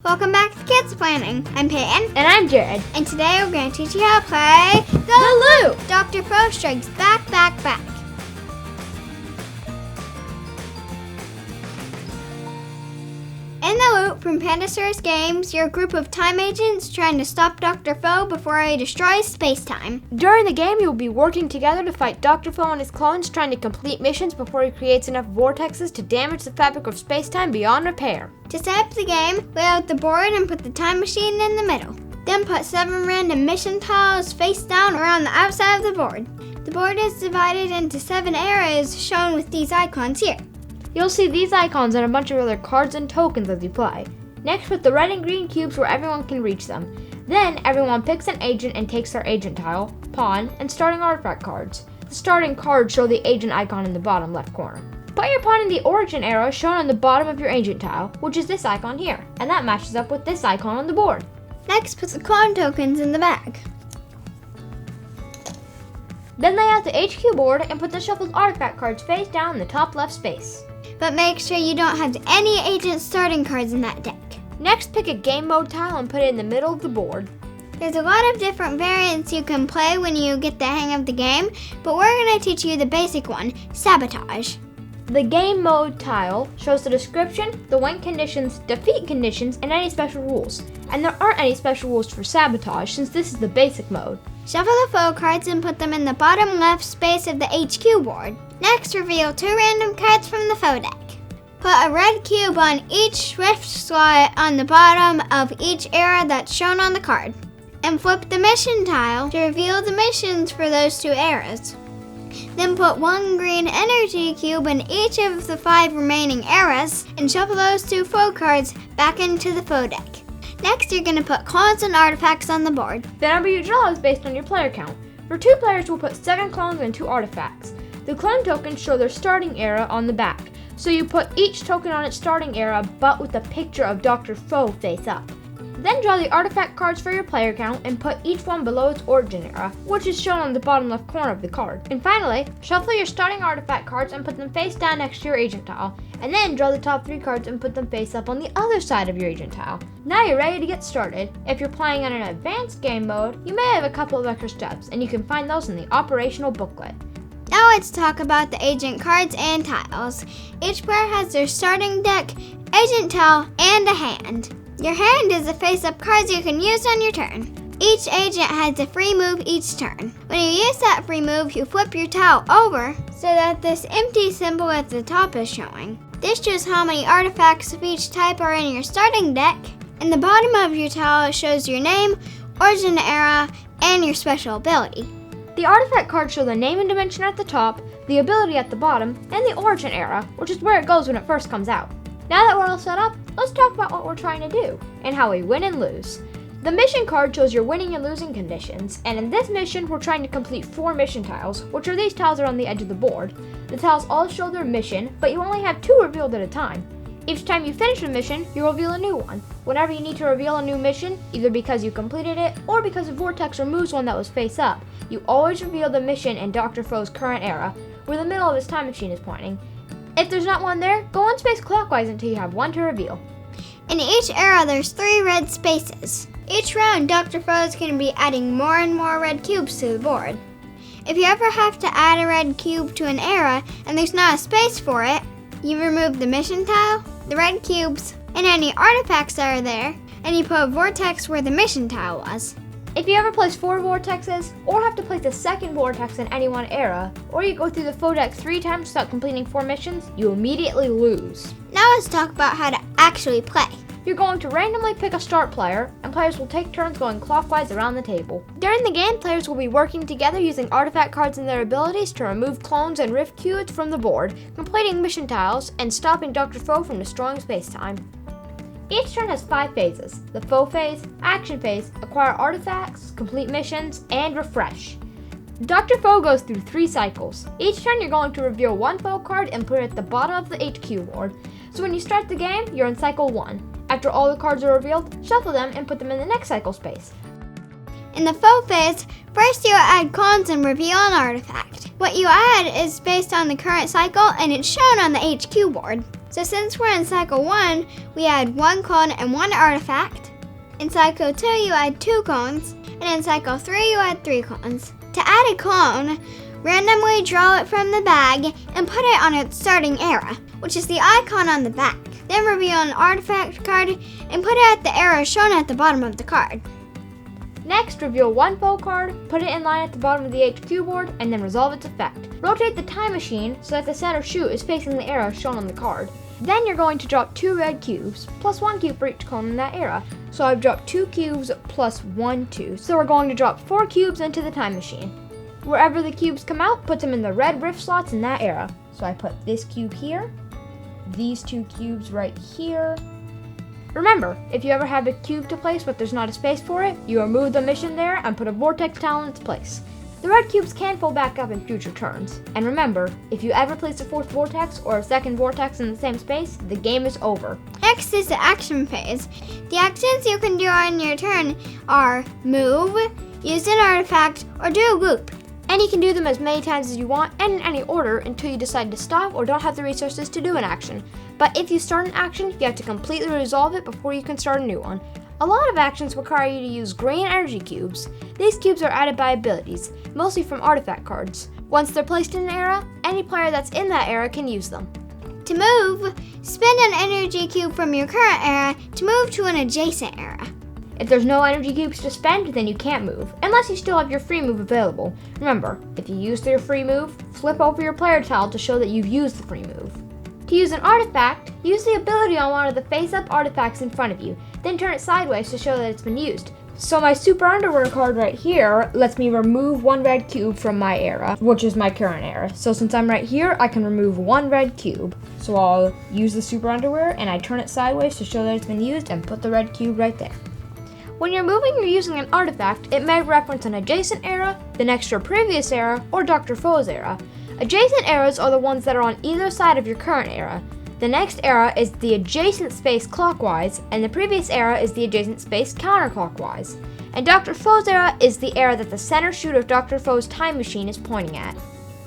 Welcome back to Kids Planning. I'm Peyton. And I'm Jarred. And today we're going to teach you how to play The Loop! Dr. Faux Strikes Back. In The Loop from Pandasaurus Games, you're a group of time agents trying to stop Dr. Faux before he destroys space-time. During the game, you'll be working together to fight Dr. Faux and his clones, trying to complete missions before he creates enough vortexes to damage the fabric of space-time beyond repair. To set up the game, lay out the board and put the time machine in the middle. Then put 7 random mission tiles face down around the outside of the board. The board is divided into 7 areas shown with these icons here. You'll see these icons and a bunch of other cards and tokens as you play. Next, put the red and green cubes where everyone can reach them. Then, everyone picks an agent and takes their agent tile, pawn, and starting artifact cards. The starting cards show the agent icon in the bottom left corner. Put your pawn in the origin arrow shown on the bottom of your agent tile, which is this icon here, and that matches up with this icon on the board. Next, put the clone tokens in the bag. Then lay out the HQ board and put the shuffled artifact cards face down in the top left space. But make sure you don't have any agent starting cards in that deck. Next, pick a game mode tile and put it in the middle of the board. There's a lot of different variants you can play when you get the hang of the game, but we're going to teach you the basic one, Sabotage. The game mode tile shows the description, the win conditions, defeat conditions, and any special rules. And there aren't any special rules for Sabotage since this is the basic mode. Shuffle the faux cards and put them in the bottom left space of the HQ board. Next, reveal 2 random cards from the faux deck. Put a red cube on each swift slot on the bottom of each area that's shown on the card. And flip the mission tile to reveal the missions for those 2 areas. Then put 1 green energy cube in each of the 5 remaining areas and shuffle those 2 faux cards back into the faux deck. Next, you're going to put clones and artifacts on the board. The number you draw is based on your player count. For 2 players, we'll put 7 clones and 2 artifacts. The clone tokens show their starting era on the back, so you put each token on its starting era but with a picture of Dr. Faux face up. Then draw the artifact cards for your player count and put each one below its origin era, which is shown on the bottom left corner of the card. And finally, shuffle your starting artifact cards and put them face down next to your agent tile, and then draw the top 3 cards and put them face up on the other side of your agent tile. Now you're ready to get started. If you're playing on an advanced game mode, you may have a couple of extra steps, and you can find those in the operational booklet. Now let's talk about the agent cards and tiles. Each player has their starting deck, agent tile, and a hand. Your hand is the face-up cards you can use on your turn. Each agent has a free move each turn. When you use that free move, you flip your tile over so that this empty symbol at the top is showing. This shows how many artifacts of each type are in your starting deck. In the bottom of your tile, it shows your name, origin era, and your special ability. The artifact cards show the name and dimension at the top, the ability at the bottom, and the origin era, which is where it goes when it first comes out. Now that we're all set up, let's talk about what we're trying to do, and how we win and lose. The mission card shows your winning and losing conditions, and in this mission, we're trying to complete 4 mission tiles, which are these tiles around the edge of the board. The tiles all show their mission, but you only have 2 revealed at a time. Each time you finish a mission, you reveal a new one. Whenever you need to reveal a new mission, either because you completed it, or because a vortex removes one that was face up, you always reveal the mission in Dr. Faux's current era, where the middle of his time machine is pointing. If there's not one there, go on space clockwise until you have 1 to reveal. In each era, there's 3 red spaces. Each round, Dr. Faux is going to be adding more and more red cubes to the board. If you ever have to add a red cube to an era and there's not a space for it, you remove the mission tile, the red cubes, and any artifacts that are there, and you put a vortex where the mission tile was. If you ever place 4 vortexes, or have to place a second vortex in any one era, or you go through the faux deck 3 times without completing 4 missions, you immediately lose. Now let's talk about how to actually play. You're going to randomly pick a start player, and players will take turns going clockwise around the table. During the game, players will be working together using artifact cards and their abilities to remove clones and rift cubes from the board, completing mission tiles, and stopping Dr. Faux from destroying space-time. Each turn has 5 phases: the Faux Phase, Action Phase, Acquire Artifacts, Complete Missions, and Refresh. Dr. Faux goes through 3 cycles. Each turn you're going to reveal 1 Faux card and put it at the bottom of the HQ board. So when you start the game, you're in cycle 1. After all the cards are revealed, shuffle them and put them in the next cycle space. In the Faux Phase, first you add clones and reveal an artifact. What you add is based on the current cycle and it's shown on the HQ board. So since we're in Cycle 1, we add 1 cone and 1 artifact. In Cycle 2, you add 2 cones, and in Cycle 3, you add 3 cones. To add a cone, randomly draw it from the bag and put it on its starting era, which is the icon on the back. Then reveal an artifact card and put it at the arrow shown at the bottom of the card. Next, reveal 1 faux card, put it in line at the bottom of the HQ board, and then resolve its effect. Rotate the time machine so that the center chute is facing the arrow shown on the card. Then you're going to drop 2 red cubes, plus 1 cube for each cone in that era. So I've dropped 2 cubes plus 1, 2. So we're going to drop 4 cubes into the time machine. Wherever the cubes come out, put them in the red rift slots in that era. So I put this cube here, these 2 cubes right here. Remember, if you ever have a cube to place but there's not a space for it, you remove the mission there and put a vortex tile in its place. The red cubes can fold back up in future turns. And remember, if you ever place a 4th vortex or a 2nd vortex in the same space, the game is over. Next is the action phase. The actions you can do on your turn are move, use an artifact, or do a loop. And you can do them as many times as you want and in any order until you decide to stop or don't have the resources to do an action. But if you start an action, you have to completely resolve it before you can start a new one. A lot of actions require you to use green energy cubes. These cubes are added by abilities, mostly from artifact cards. Once they're placed in an era, any player that's in that era can use them. To move, spend an energy cube from your current era to move to an adjacent era. If there's no energy cubes to spend, then you can't move, unless you still have your free move available. Remember, if you use your free move, flip over your player tile to show that you've used the free move. To use an artifact, use the ability on one of the face-up artifacts in front of you, then turn it sideways to show that it's been used. So my super underwear card right here lets me remove 1 red cube from my era, which is my current era. So since I'm right here, I can remove 1 red cube. So I'll use the super underwear and I turn it sideways to show that it's been used and put the red cube right there. When you're moving or using an artifact, it may reference an adjacent era, the next or previous era, or Dr. Foe's era. Adjacent eras are the ones that are on either side of your current era. The next era is the adjacent space clockwise, and the previous era is the adjacent space counterclockwise. And Dr. Foe's era is the era that the center chute of Dr. Foe's time machine is pointing at.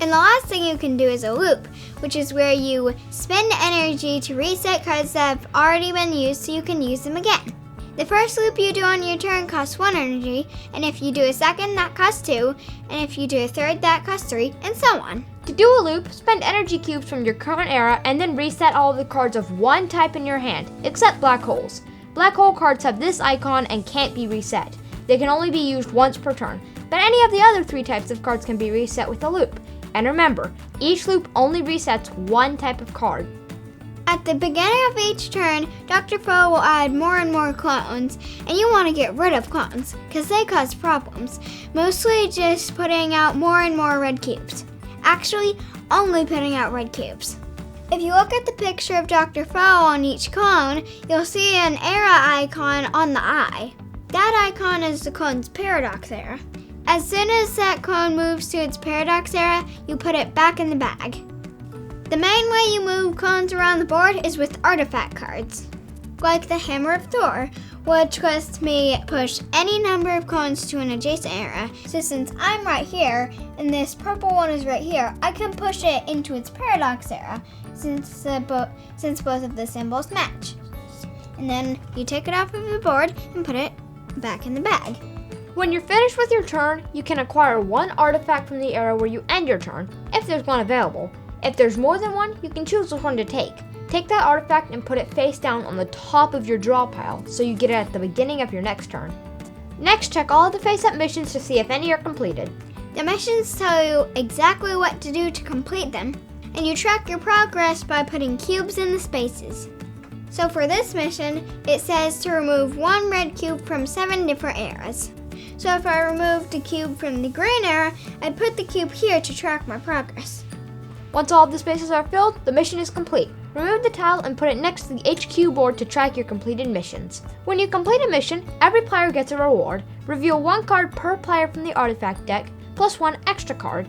And the last thing you can do is a loop, which is where you spend energy to reset cards that have already been used so you can use them again. The first loop you do on your turn costs 1 energy, and if you do a second, that costs 2, and if you do a third, that costs 3, and so on. To do a loop, spend energy cubes from your current era and then reset all of the cards of one type in your hand, except black holes. Black hole cards have this icon and can't be reset. They can only be used once per turn, but any of the other 3 types of cards can be reset with a loop. And remember, each loop only resets one type of card. At the beginning of each turn, Dr. Foe will add more and more clones, and you want to get rid of clones, because they cause problems, mostly just putting out more and more red cubes. Actually, only putting out red cubes. If you look at the picture of Dr. Foe on each clone, you'll see an era icon on the eye. That icon is the clone's paradox era. As soon as that clone moves to its paradox era, you put it back in the bag. The main way you move clones around the board is with artifact cards, like the Hammer of Thor, which lets me push any number of clones to an adjacent era. So since I'm right here, and this purple one is right here, I can push it into its paradox era, since both of the symbols match. And then you take it off of the board and put it back in the bag. When you're finished with your turn, you can acquire 1 artifact from the era where you end your turn, if there's one available. If there's more than one, you can choose which one to take. Take that artifact and put it face down on the top of your draw pile, so you get it at the beginning of your next turn. Next, check all of the face-up missions to see if any are completed. The missions tell you exactly what to do to complete them, and you track your progress by putting cubes in the spaces. So for this mission, it says to remove 1 red cube from 7 different eras. So if I removed a cube from the green era, I'd put the cube here to track my progress. Once all of the spaces are filled, the mission is complete. Remove the tile and put it next to the HQ board to track your completed missions. When you complete a mission, every player gets a reward. Reveal 1 card per player from the artifact deck, plus 1 extra card.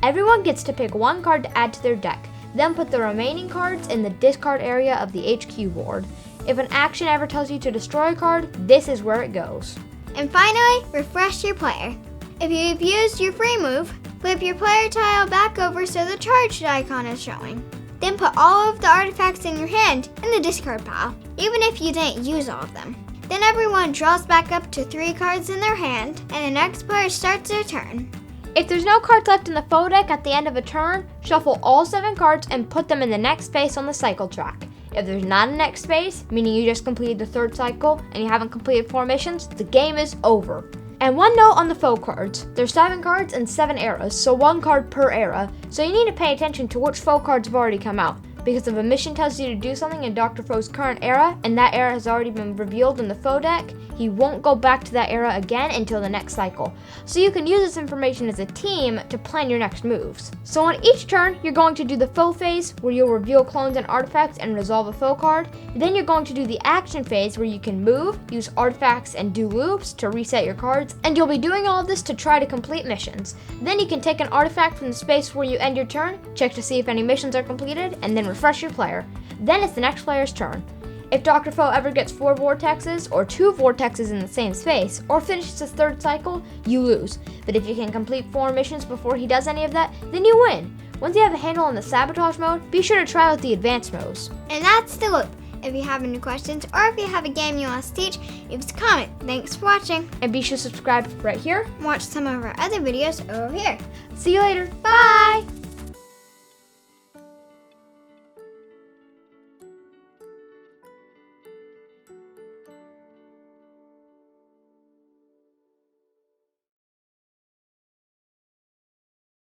Everyone gets to pick 1 card to add to their deck, then put the remaining cards in the discard area of the HQ board. If an action ever tells you to destroy a card, this is where it goes. And finally, refresh your player. If you've used your free move, flip your player tile back over so the charged icon is showing. Then put all of the artifacts in your hand in the discard pile, even if you didn't use all of them. Then everyone draws back up to 3 cards in their hand, and the next player starts their turn. If there's no cards left in the faux deck at the end of a turn, shuffle all 7 cards and put them in the next space on the cycle track. If there's not a next space, meaning you just completed the 3rd cycle and you haven't completed 4 missions, the game is over. And one note on the faux cards, there's 7 cards and 7 eras, so 1 card per era, so you need to pay attention to which faux cards have already come out. Because if a mission tells you to do something in Dr. Fo's current era, and that era has already been revealed in the faux deck, he won't go back to that era again until the next cycle. So you can use this information as a team to plan your next moves. So on each turn, you're going to do the faux phase, where you'll reveal clones and artifacts and resolve a faux card. Then you're going to do the action phase, where you can move, use artifacts, and do loops to reset your cards. And you'll be doing all of this to try to complete missions. Then you can take an artifact from the space where you end your turn, check to see if any missions are completed, and then refresh your player. Then it's the next player's turn. If Dr. Fo ever gets 4 vortexes or 2 vortexes in the same space, or finishes his 3rd cycle, you lose. But if you can complete 4 missions before he does any of that, then you win. Once you have a handle on the sabotage mode, be sure to try out the advanced modes. And that's the loop. If you have any questions or if you have a game you want us to teach, leave us a comment. Thanks for watching. And be sure to subscribe right here. Watch some of our other videos over here. See you later. Bye!